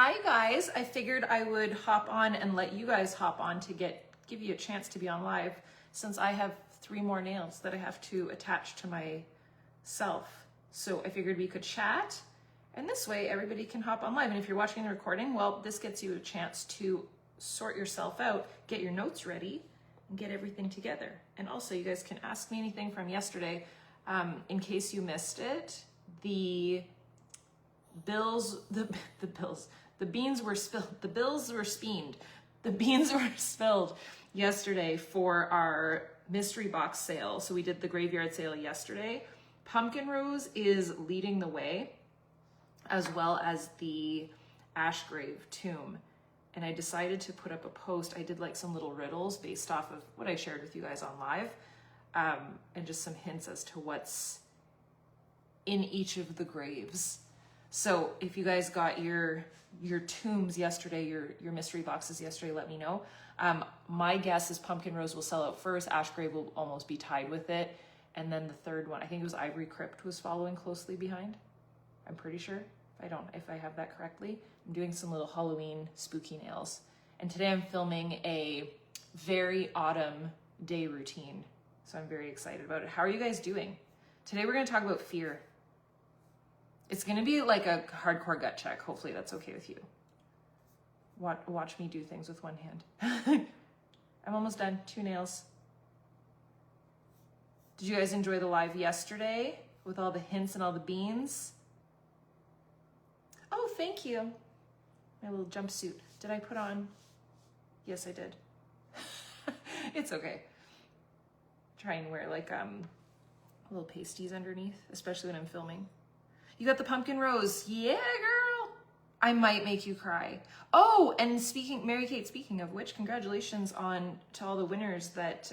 Hi guys, I figured I would hop on and let you guys hop on to give you a chance to be on live, since I have 3 more nails that I have to attach to myself. So I figured we could chat, and this way everybody can hop on live. And if you're watching the recording, well, this gets you a chance to sort yourself out, get your notes ready, and get everything together. And also you guys can ask me anything from yesterday. In case you missed it, the beans were spilled. The beans were spilled yesterday for our mystery box sale. So we did the graveyard sale yesterday. Pumpkin Rose is leading the way, as well as the Ashgrave tomb. And I decided to put up a post. I did like some little riddles based off of what I shared with you guys on live, and just some hints as to what's in each of the graves. So if you guys got your tombs yesterday, your mystery boxes yesterday, let me know. My guess is Pumpkin Rose will sell out first. Ashgrave will almost be tied with it. And then the third one, I think it was Ivory Crypt, was following closely behind. I'm pretty sure, if I have that correctly. I'm doing some little Halloween spooky nails. And today I'm filming a very autumn day routine. So I'm very excited about it. How are you guys doing? Today we're gonna talk about fear. It's gonna be like a hardcore gut check. Hopefully that's okay with you. Watch me do things with one hand. I'm almost done, 2 nails. Did you guys enjoy the live yesterday with all the hints and all the beans? Oh, thank you. My little jumpsuit. Did I put on? Yes, I did. It's okay. Try and wear like little pasties underneath, especially when I'm filming. You got the Pumpkin Rose. Yeah, girl. I might make you cry. Oh, and Mary Kate, speaking of which, congratulations to all the winners that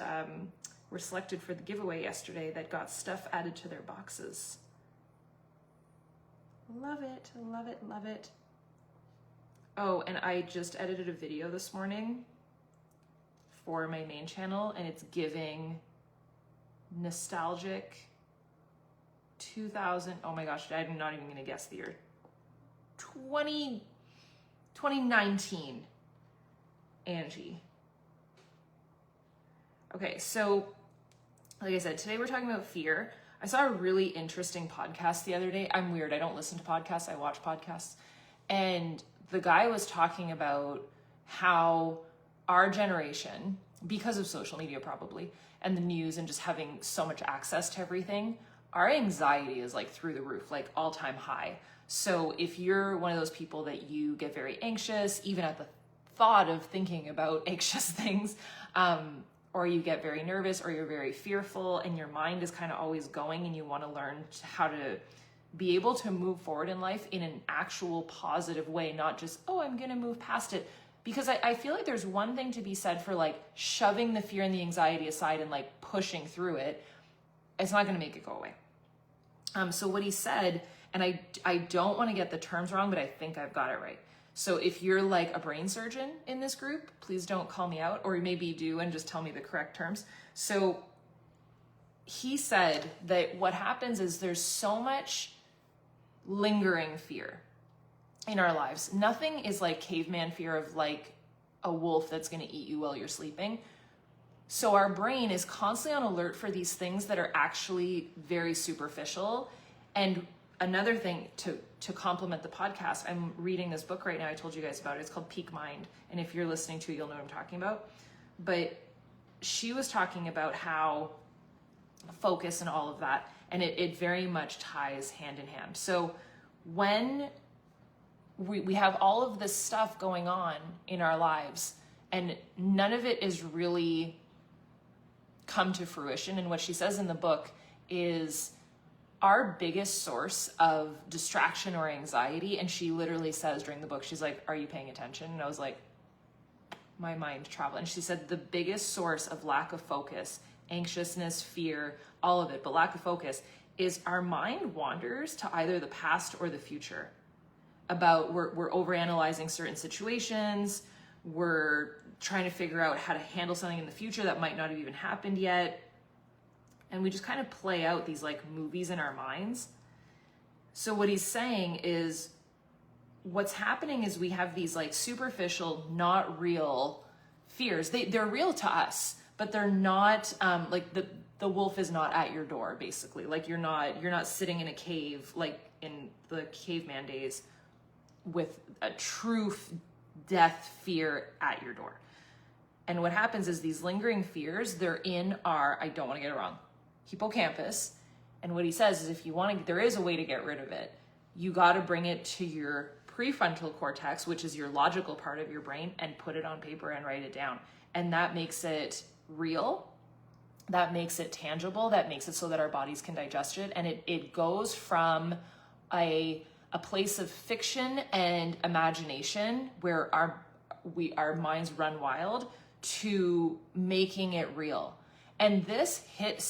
were selected for the giveaway yesterday that got stuff added to their boxes. Love it, love it, love it. Oh, and I just edited a video this morning for my main channel, and it's giving nostalgic 2000, oh my gosh, I'm not even gonna guess the year. 2019 Angie. Okay, so like I said, today we're talking about fear. I saw a really interesting podcast the other day. I'm weird, I don't listen to podcasts, I watch podcasts. And the guy was talking about how our generation, because of social media probably, and the news and just having so much access to everything, our anxiety is like through the roof, like all-time high. So if you're one of those people that you get very anxious, even at the thought of thinking about anxious things, or you get very nervous, or you're very fearful, and your mind is kind of always going, and you want to learn how to be able to move forward in life in an actual positive way, not just, oh, I'm going to move past it. Because I feel like there's one thing to be said for like shoving the fear and the anxiety aside and like pushing through it. It's not going to make it go away. So what he said, and I don't want to get the terms wrong, but I think I've got it right. So if you're like a brain surgeon in this group, please don't call me out, or maybe you do and just tell me the correct terms. So he said that what happens is there's so much lingering fear in our lives. Nothing is like caveman fear of like a wolf that's going to eat you while you're sleeping. So our brain is constantly on alert for these things that are actually very superficial. And another thing to complement the podcast, I'm reading this book right now. I told you guys about it. It's called Peak Mind. And if you're listening to it, you'll know what I'm talking about. But she was talking about how focus and all of that, and it very much ties hand in hand. So when we have all of this stuff going on in our lives, and none of it is really come to fruition. And what she says in the book is our biggest source of distraction or anxiety. And she literally says during the book, she's like, are you paying attention? And I was like, my mind traveled. And she said the biggest source of lack of focus, anxiousness, fear, all of it, but lack of focus, is our mind wanders to either the past or the future. We're overanalyzing certain situations. We're trying to figure out how to handle something in the future that might not have even happened yet. And we just kind of play out these like movies in our minds. So what he's saying is what's happening is we have these like superficial, not real fears. They're real to us, but they're not like the wolf is not at your door, basically. Like you're not sitting in a cave like in the caveman days with a true death fear at your door. And what happens is these lingering fears, they're in our, I don't want to get it wrong, hippocampus. And what he says is if you want to, there is a way to get rid of it. You got to bring it to your prefrontal cortex, which is your logical part of your brain, and put it on paper and write it down. And that makes it real. That makes it tangible. That makes it so that our bodies can digest it. And it goes from a place of fiction and imagination where our minds run wild to making it real. And this hit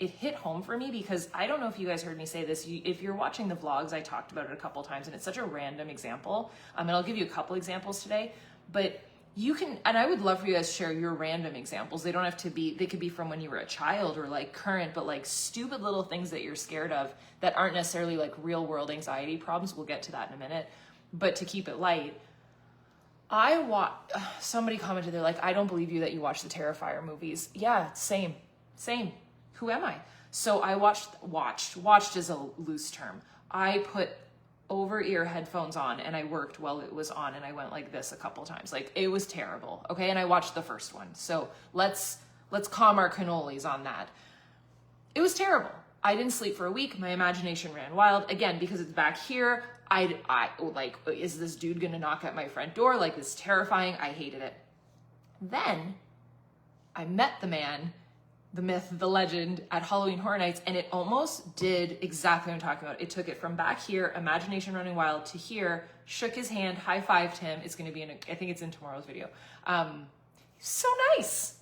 it hit home for me because I don't know if you guys heard me say this. If you're watching the vlogs, I talked about it a couple times and it's such a random example. And I'll give you a couple examples today, but you can, and I would love for you guys to share your random examples. They don't have to be, they could be from when you were a child or like current, but like stupid little things that you're scared of that aren't necessarily like real world anxiety problems. We'll get to that in a minute, but to keep it light, somebody commented, they're like, I don't believe you that you watch the Terrifier movies. Yeah, same. Who am I? So I watched is a loose term. I put over-ear headphones on and I worked while it was on and I went like this a couple times. Like it was terrible. Okay. And I watched the first one. So let's calm our cannolis on that. It was terrible. I didn't sleep for a week. My imagination ran wild again, because it's back here. I like, is this dude going to knock at my front door? Like, it's terrifying. I hated it. Then I met the man, the myth, the legend at Halloween Horror Nights, and it almost did exactly what I'm talking about. It took it from back here, imagination running wild, to here, shook his hand, high-fived him. It's going to be I think it's in tomorrow's video. So nice.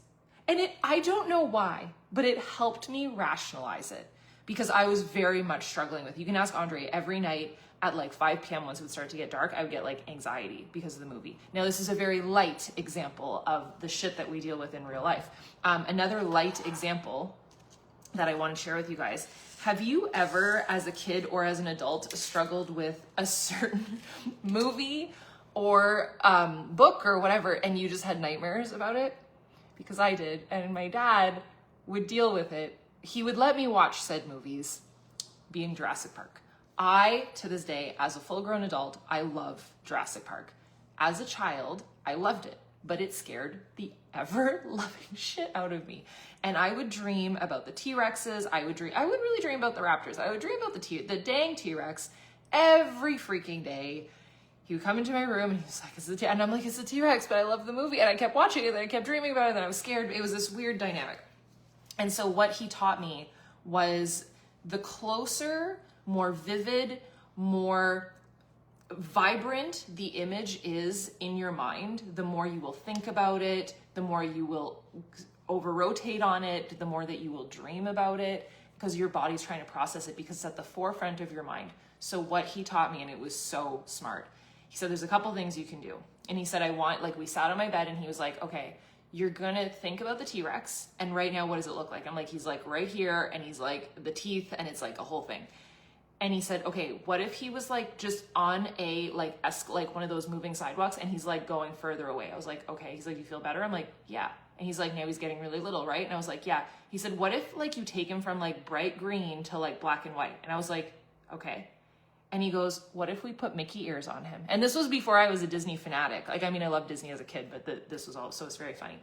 And I don't know why, but it helped me rationalize it because I was very much struggling with, you can ask Andre, every night at like 5 p.m. once it would start to get dark, I would get like anxiety because of the movie. Now, this is a very light example of the shit that we deal with in real life. Another light example that I want to share with you guys. Have you ever, as a kid or as an adult, struggled with a certain movie or book or whatever, and you just had nightmares about it? Because I did, and my dad would deal with it. He would let me watch said movies, being Jurassic Park. To this day, as a full-grown adult, I love Jurassic Park. As a child, I loved it, but it scared the ever-loving shit out of me. And I would dream about the T-Rexes. I would really dream about the Raptors. I would dream about the dang T-Rex every freaking day. He would come into my room and he was like, and I'm like, it's a T-Rex, but I love the movie. And I kept watching it and I kept dreaming about it and I was scared. It was this weird dynamic. And so what he taught me was the closer, more vivid, more vibrant the image is in your mind, the more you will think about it, the more you will over-rotate on it, the more that you will dream about it, because your body's trying to process it because it's at the forefront of your mind. So what he taught me, and it was so smart, he said, there's a couple things you can do. And he said, we sat on my bed and he was like, okay, you're gonna think about the T-Rex, and right now, what does it look like? I'm like, he's like right here, and he's like the teeth, and it's like a whole thing. And he said, okay, what if he was like just on a like one of those moving sidewalks and he's like going further away? I was like, okay. He's like, you feel better? I'm like, yeah. And he's like, now he's getting really little, right? And I was like, yeah. He said, what if like you take him from like bright green to like black and white? And I was like, okay. And he goes, what if we put Mickey ears on him? And this was before I was a Disney fanatic. Like, I mean, I loved Disney as a kid, but this was also, it's very funny.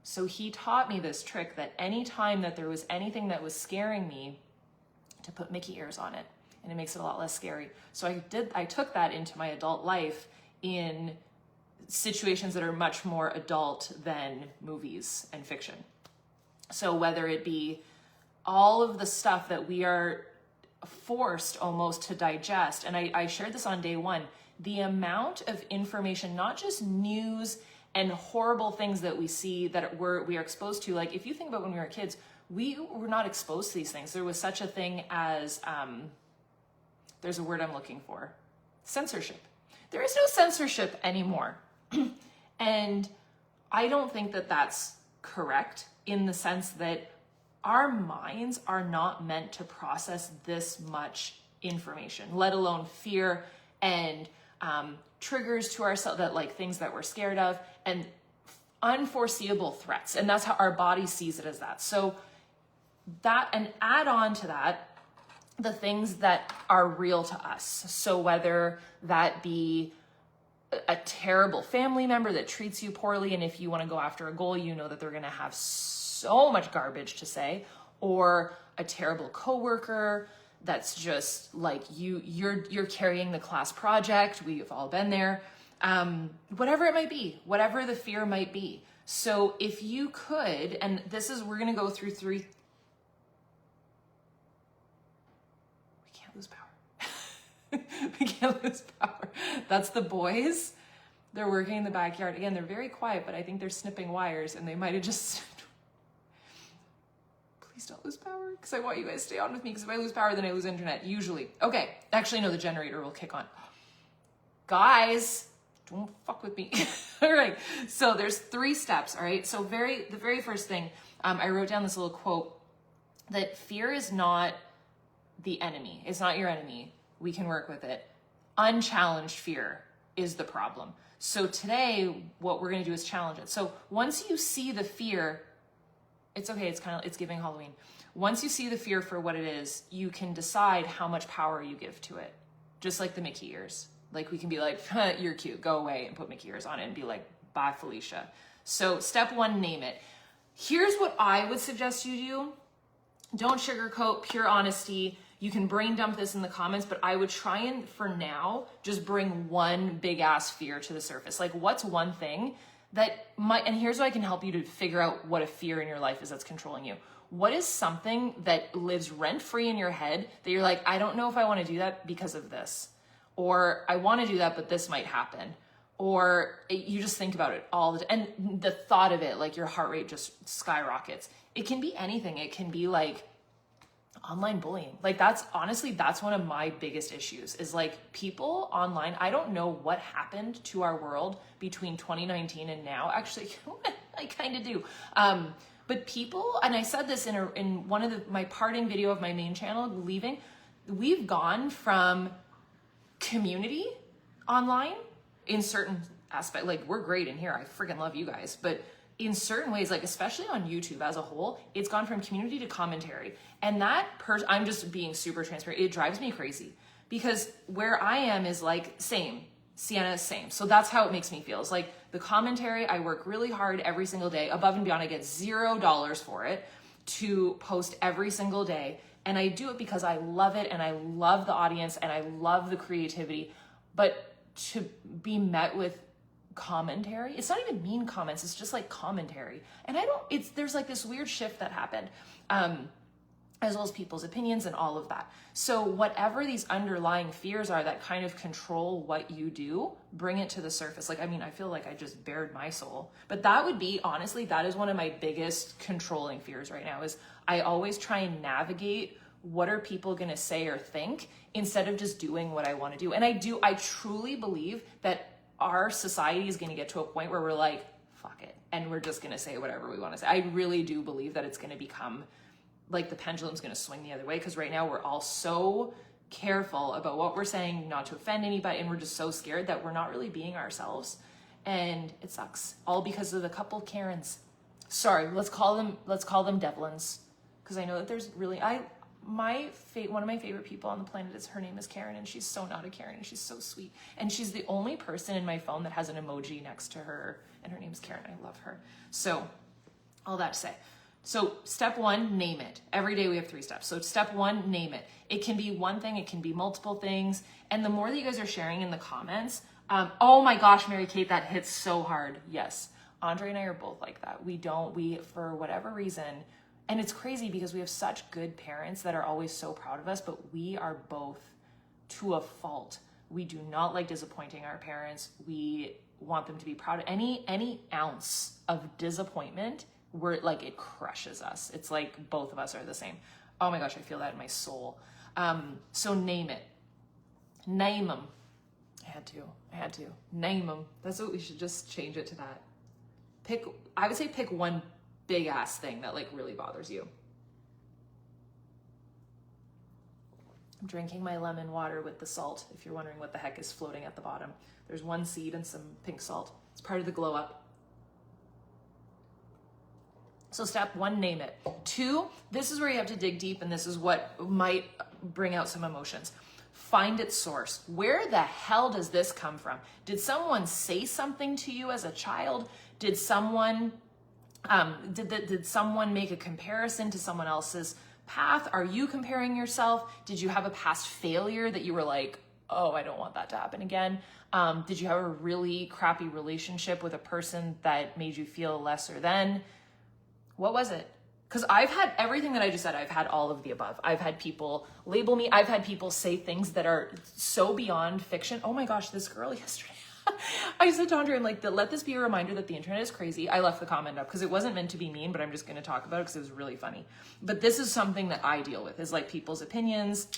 So he taught me this trick that anytime that there was anything that was scaring me, to put Mickey ears on it. And it makes it a lot less scary. So I took that into my adult life in situations that are much more adult than movies and fiction. So whether it be all of the stuff that we are forced almost to digest, and I shared this on day one, the amount of information, not just news and horrible things that we see that we are exposed to. Like if you think about when we were kids, we were not exposed to these things. There was such a thing as, there's a word I'm looking for, censorship. There is no censorship anymore. And I don't think that that's correct in the sense that our minds are not meant to process this much information, let alone fear and triggers to ourselves, that like things that we're scared of, and unforeseeable threats. And that's how our body sees it, as that. So that, and add on to that the things that are real to us. So whether that be a terrible family member that treats you poorly, and if you want to go after a goal, you know that they're going to have so much garbage to say, or a terrible coworker that's just like you're carrying the class project. We've all been there. Whatever it might be, whatever the fear might be. So if you could, and this is, we're going to go through 3. We can't lose power. We can't lose power. That's the boys. They're working in the backyard. Again, they're very quiet, but I think they're snipping wires, and they might have just... Please don't lose power, because I want you guys to stay on with me, because if I lose power, then I lose internet, usually. Okay, actually, no, the generator will kick on. Guys, don't fuck with me. All right, so there's 3 steps, all right? So the very first thing, I wrote down this little quote, that fear is not the enemy. It's not your enemy. We can work with it. Unchallenged fear is the problem. So today, what we're gonna do is challenge it. So once you see the fear, it's okay, it's giving Halloween. Once you see the fear for what it is, you can decide how much power you give to it. Just like the Mickey ears. Like we can be like, you're cute, go away, and put Mickey ears on it and be like, bye, Felicia. So step 1, name it. Here's what I would suggest you do. Don't sugarcoat, pure honesty. You can brain dump this in the comments, but I would try and, for now, just bring one big ass fear to the surface. Like, what's one thing that might, and here's what I can help you to figure out what a fear in your life is that's controlling you. What is something that lives rent-free in your head that you're like, I don't know if I want to do that because of this, or I want to do that, but this might happen, or you just think about it all the time, and the thought of it, like your heart rate just skyrockets. It can be anything. It can be like online bullying. Like that's one of my biggest issues, is like people online. I don't know what happened to our world between 2019 and now. Actually, I kind of do. But people, and I said this in one of my parting video of my main channel, leaving, we've gone from community online in certain aspect. Like we're great in here. I freaking love you guys, but in certain ways, like especially on YouTube as a whole, it's gone from community to commentary. And I'm just being super transparent. It drives me crazy because where I am is like same, Sienna is same. So that's how it makes me feel. It's like the commentary, I work really hard every single day, above and beyond. I get $0 for it to post every single day. And I do it because I love it and I love the audience and I love the creativity. But to be met with commentary, it's not even mean comments, it's just like commentary, and there's like this weird shift that happened, as well as people's opinions and all of that. So whatever these underlying fears are that kind of control what you do, bring it to the surface. Like, I mean, I feel like I just bared my soul, but that would be, honestly, that is one of my biggest controlling fears right now, is I always try and navigate what are people going to say or think instead of just doing what I want to do. And I truly believe that our society is going to get to a point where we're like, fuck it, and we're just going to say whatever we want to say. I really do believe that it's going to become like the pendulum's going to swing the other way, because right now we're all so careful about what we're saying, not to offend anybody, and we're just so scared that we're not really being ourselves, and it sucks, all because of the couple Karens. Sorry, let's call them Devlins, because I know that there's really one of my favorite people on the planet is, her name is Karen, and she's so not a Karen, and she's so sweet, and she's the only person in my phone that has an emoji next to her, and her name's Karen. I love her. So all that to say, so step 1, name it. Every day we have 3 steps. So step 1, name it. It can be one thing, it can be multiple things, and the more that you guys are sharing in the comments, oh my gosh, Mary Kate, that hits so hard. Yes, Andre and I are both like that. We for whatever reason. And it's crazy because we have such good parents that are always so proud of us, but we are both to a fault. We do not like disappointing our parents. We want them to be proud. Any ounce of disappointment, it crushes us. It's like both of us are the same. Oh my gosh, I feel that in my soul. So name it. Name them. I had to. Name them. That's what we should just change it to that. I would say pick one big ass thing that like really bothers you. I'm drinking my lemon water with the salt, if you're wondering what the heck is floating at the bottom. There's one seed and some pink salt. It's part of the glow up. So step 1, name it. 2, this is where you have to dig deep, and this is what might bring out some emotions. Find its source. Where the hell does this come from? Did someone say something to you as a child? Did someone did someone make a comparison to someone else's path? Are you comparing yourself? Did you have a past failure that you were like, oh, I don't want that to happen again? Did you have a really crappy relationship with a person that made you feel lesser than? What was it? Because I've had everything that I just said. I've had all of the above. I've had people label me. I've had people say things that are so beyond fiction. Oh my gosh, this girl yesterday. I said to Andre, I'm like, let this be a reminder that the internet is crazy. I left the comment up because it wasn't meant to be mean, but I'm just going to talk about it because it was really funny. But this is something that I deal with, is like people's opinions.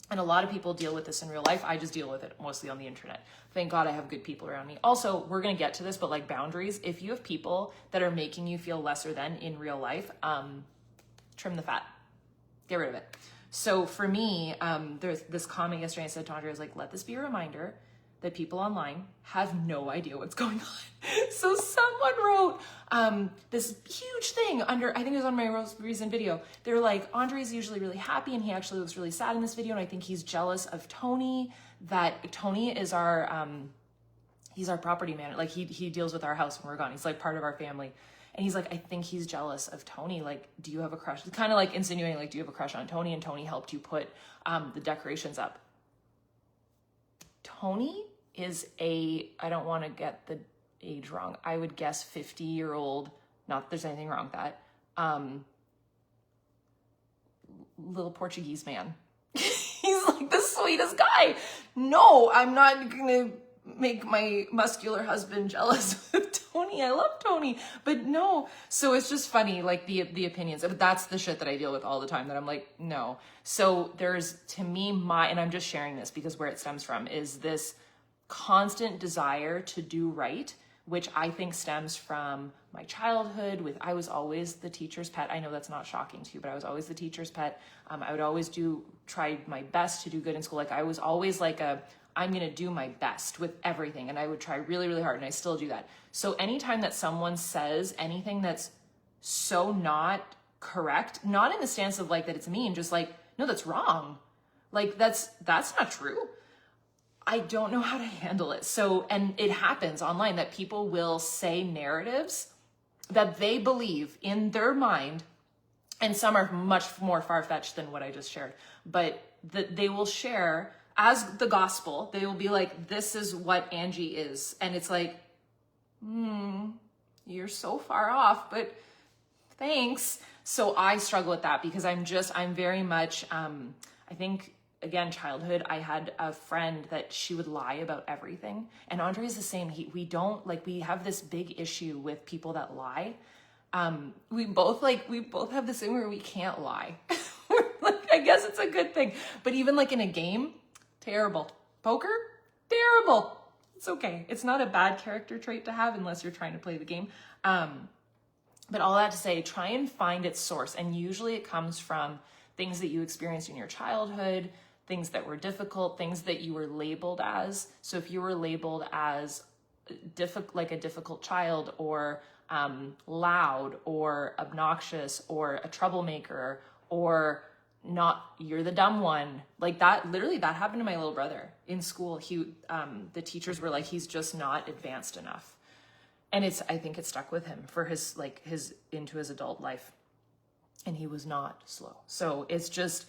And a lot of people deal with this in real life. I just deal with it mostly on the internet. Thank God I have good people around me. Also, we're going to get to this, but like boundaries, if you have people that are making you feel lesser than in real life, trim the fat, get rid of it. So for me, there's this comment yesterday. I said to Andre, I was like, let this be a reminder that people online have no idea what's going on. So someone wrote this huge thing under, I think it was on my most recent video. They were like, Andre's usually really happy and he actually looks really sad in this video. And I think he's jealous of Tony, that Tony is he's our property manager. Like he deals with our house when we're gone. He's like part of our family. And he's like, I think he's jealous of Tony. Like, do you have a crush? It's kind of like insinuating, like, do you have a crush on Tony? And Tony helped you put the decorations up. Tony is I don't want to get the age wrong, I would guess 50-year-old, not that there's anything wrong with that, little Portuguese man. He's like the sweetest guy. No, I'm not gonna make my muscular husband jealous of Tony. I love Tony, but no. So it's just funny, like the opinions. But that's the shit that I deal with all the time, that I'm like, no. So there's, to me, and I'm just sharing this because where it stems from is this constant desire to do right, which I think stems from my childhood I was always the teacher's pet. I know that's not shocking to you, but I was always the teacher's pet. I would always try my best to do good in school. Like I was always like I'm going to do my best with everything. And I would try really, really hard. And I still do that. So anytime that someone says anything that's so not correct, not in the stance of like that it's mean, just like, no, that's wrong. Like that's not true. I don't know how to handle it. So, and it happens online that people will say narratives that they believe in their mind, and some are much more far-fetched than what I just shared, but that they will share as the gospel. They will be like, this is what Angie is. And it's like, you're so far off, but thanks. So I struggle with that because I'm very much, I think, again, childhood, I had a friend that she would lie about everything. And Andre is the same. We have this big issue with people that lie. We both have this thing where we can't lie. Like, I guess it's a good thing. But even like in a game, terrible. Poker, terrible. It's okay. It's not a bad character trait to have unless you're trying to play the game. But all that to say, try and find its source. And usually it comes from things that you experienced in your childhood, things that were difficult, things that you were labeled as. So if you were labeled as like a difficult child, or loud, or obnoxious, or a troublemaker, or not, you're the dumb one, like that, literally that happened to my little brother in school. The teachers were like, he's just not advanced enough. And I think it stuck with him for into his adult life. And he was not slow. So it's just,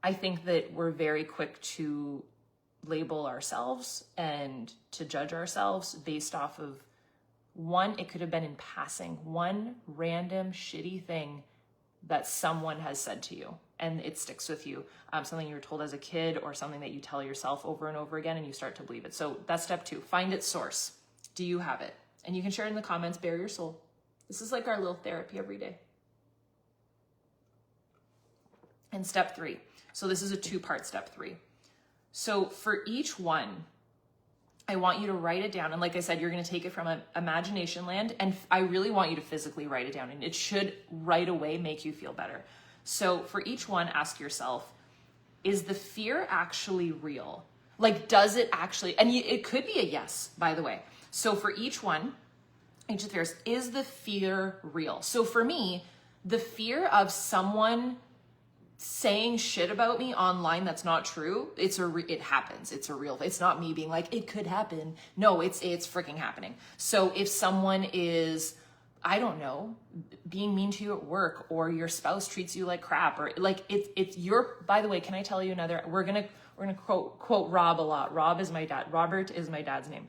I think that we're very quick to label ourselves and to judge ourselves based off of it could have been in passing, one random shitty thing that someone has said to you, and it sticks with you. Something you were told as a kid, or something that you tell yourself over and over again, and you start to believe it. So that's step 2, find its source. Do you have it? And you can share it in the comments, bare your soul. This is like our little therapy every day. And step 3. So this is a 2-part step 3. So for each one, I want you to write it down. And like I said, you're going to take it from an imagination land. And I really want you to physically write it down. And it should right away make you feel better. So for each one, ask yourself, is the fear actually real? Like, does it actually, and it could be a yes, by the way. So for each one, each of the fears, is the fear real? So for me, the fear of someone saying shit about me online that's not true, it happens. It's a real, it's not me being like, it could happen. No, it's freaking happening. So if someone is, I don't know, being mean to you at work, or your spouse treats you like crap, or like it's your, by the way, can I tell you another, we're gonna quote Rob a lot. Rob is my dad. Robert is my dad's name.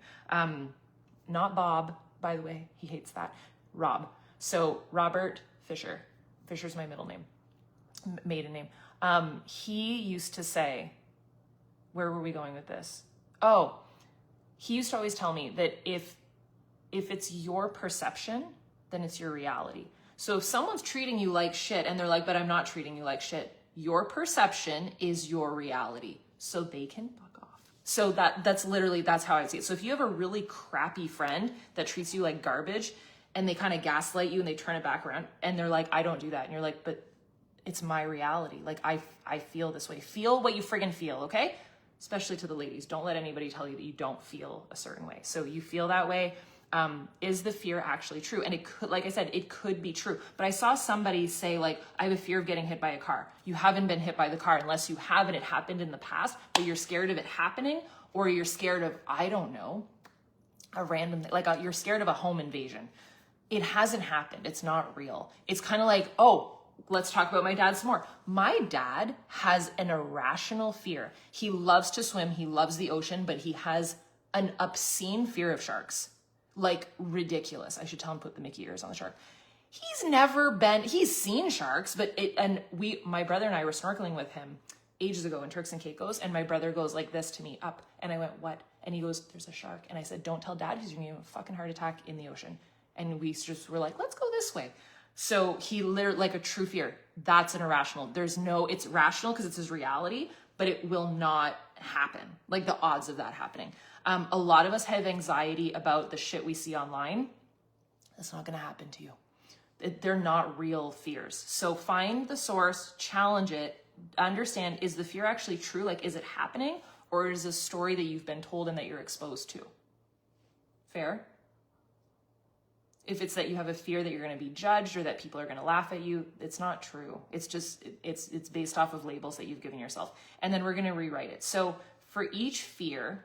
Not Bob, by the way, he hates that. Rob. So Robert Fisher. Fisher's my middle name, maiden name. He used to say, where were we going with this? Oh, he used to always tell me that if it's your perception, then it's your reality. So if someone's treating you like shit and they're like, but I'm not treating you like shit, your perception is your reality. So they can fuck off. So that's how I see it. So if you have a really crappy friend that treats you like garbage and they kind of gaslight you and they turn it back around and they're like, I don't do that. And you're like, but it's my reality. Like I feel this way. Feel what you friggin' feel, okay? Especially to the ladies. Don't let anybody tell you that you don't feel a certain way. So you feel that way. Is the fear actually true? And it could, like I said, it could be true. But I saw somebody say, like, I have a fear of getting hit by a car. You haven't been hit by the car unless you have, and it happened in the past, but you're scared of it happening, or you're scared of, I don't know, a random, you're scared of a home invasion. It hasn't happened. It's not real. It's kind of like, oh, let's talk about my dad some more. My dad has an irrational fear. He loves to swim. He loves the ocean, but he has an obscene fear of sharks. Like ridiculous. I should tell him to put the Mickey ears on the shark. He's seen sharks, but my brother and I were snorkeling with him ages ago in Turks and Caicos, and my brother goes like this to me, up, and I went, what? And he goes, there's a shark. And I said, don't tell dad, he's gonna have a fucking heart attack in the ocean. And we just were like, let's go this way. So he literally, like a true fear, that's an irrational. It's rational because it's his reality, but it will not happen. Like the odds of that happening. A lot of us have anxiety about the shit we see online. That's not going to happen to you. They're not real fears. So find the source, challenge it, understand, is the fear actually true? Like, is it happening? Or is it a story that you've been told and that you're exposed to? Fair? If it's that you have a fear that you're going to be judged or that people are going to laugh at you, it's not true. It's just, it's based off of labels that you've given yourself. And then we're going to rewrite it. So for each fear,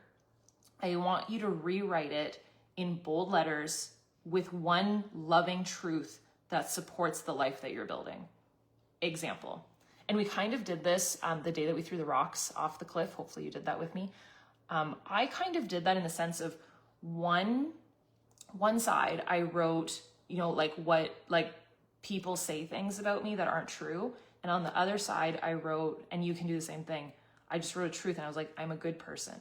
I want you to rewrite it in bold letters with one loving truth that supports the life that you're building. Example. And we kind of did this the day that we threw the rocks off the cliff. Hopefully you did that with me. I kind of did that in the sense of one side I wrote, like people say things about me that aren't true. And on the other side I wrote, and you can do the same thing, I just wrote a truth and I was like, I'm a good person.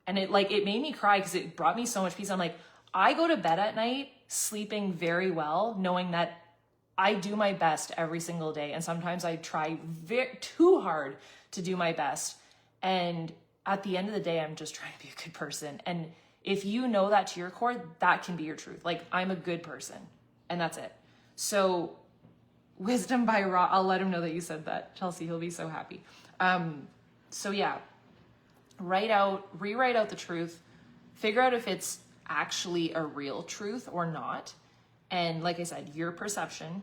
And it made me cry because it brought me so much peace. I'm like, I go to bed at night sleeping very well, knowing that I do my best every single day. And sometimes I try too hard to do my best. And at the end of the day, I'm just trying to be a good person. And if you know that to your core, that can be your truth. Like, I'm a good person, and that's it. So wisdom by Ra, I'll let him know that you said that, Chelsea. He'll be so happy. So yeah. Rewrite out the truth, figure out if it's actually a real truth or not. And like I said, your perception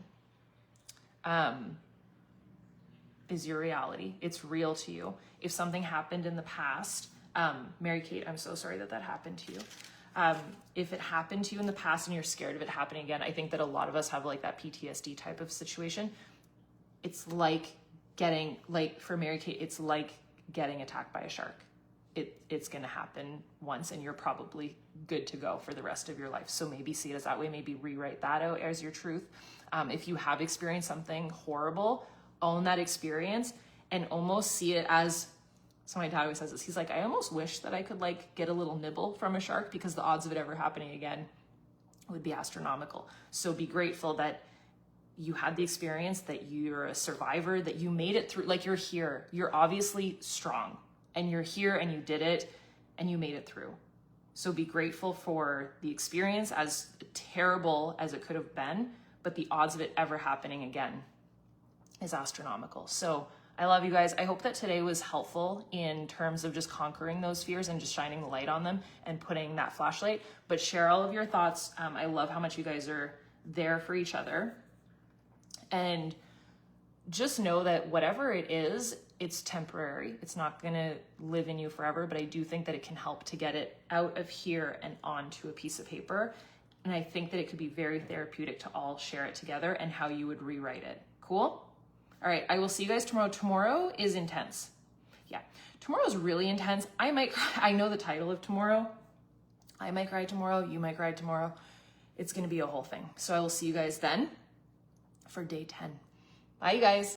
is your reality. It's real to you. If something happened in the past, Mary Kate, I'm so sorry that happened to you. If it happened to you in the past and you're scared of it happening again, I think that a lot of us have like that PTSD type of situation. It's like for Mary Kate, it's like getting attacked by a shark. It's going to happen once and you're probably good to go for the rest of your life. So maybe see it as that way. Maybe rewrite that out as your truth. If you have experienced something horrible, own that experience and almost see it as, so my dad always says this, he's like, I almost wish that I could get a little nibble from a shark because the odds of it ever happening again would be astronomical. So be grateful that you had the experience, that you're a survivor, that you made it through, you're here. You're obviously strong. And you're here and you did it and you made it through. So be grateful for the experience, as terrible as it could have been, but the odds of it ever happening again is astronomical. So I love you guys. I hope that today was helpful in terms of just conquering those fears and just shining the light on them and putting that flashlight. But share all of your thoughts. I love how much you guys are there for each other. And just know that whatever it is, it's temporary. It's not going to live in you forever, but I do think that it can help to get it out of here and onto a piece of paper. And I think that it could be very therapeutic to all share it together and how you would rewrite it. Cool? All right, I will see you guys tomorrow. Tomorrow is intense. Yeah, tomorrow is really intense. I know the title of tomorrow. I might cry tomorrow. You might cry tomorrow. It's going to be a whole thing. So I will see you guys then for day 10. Bye, you guys.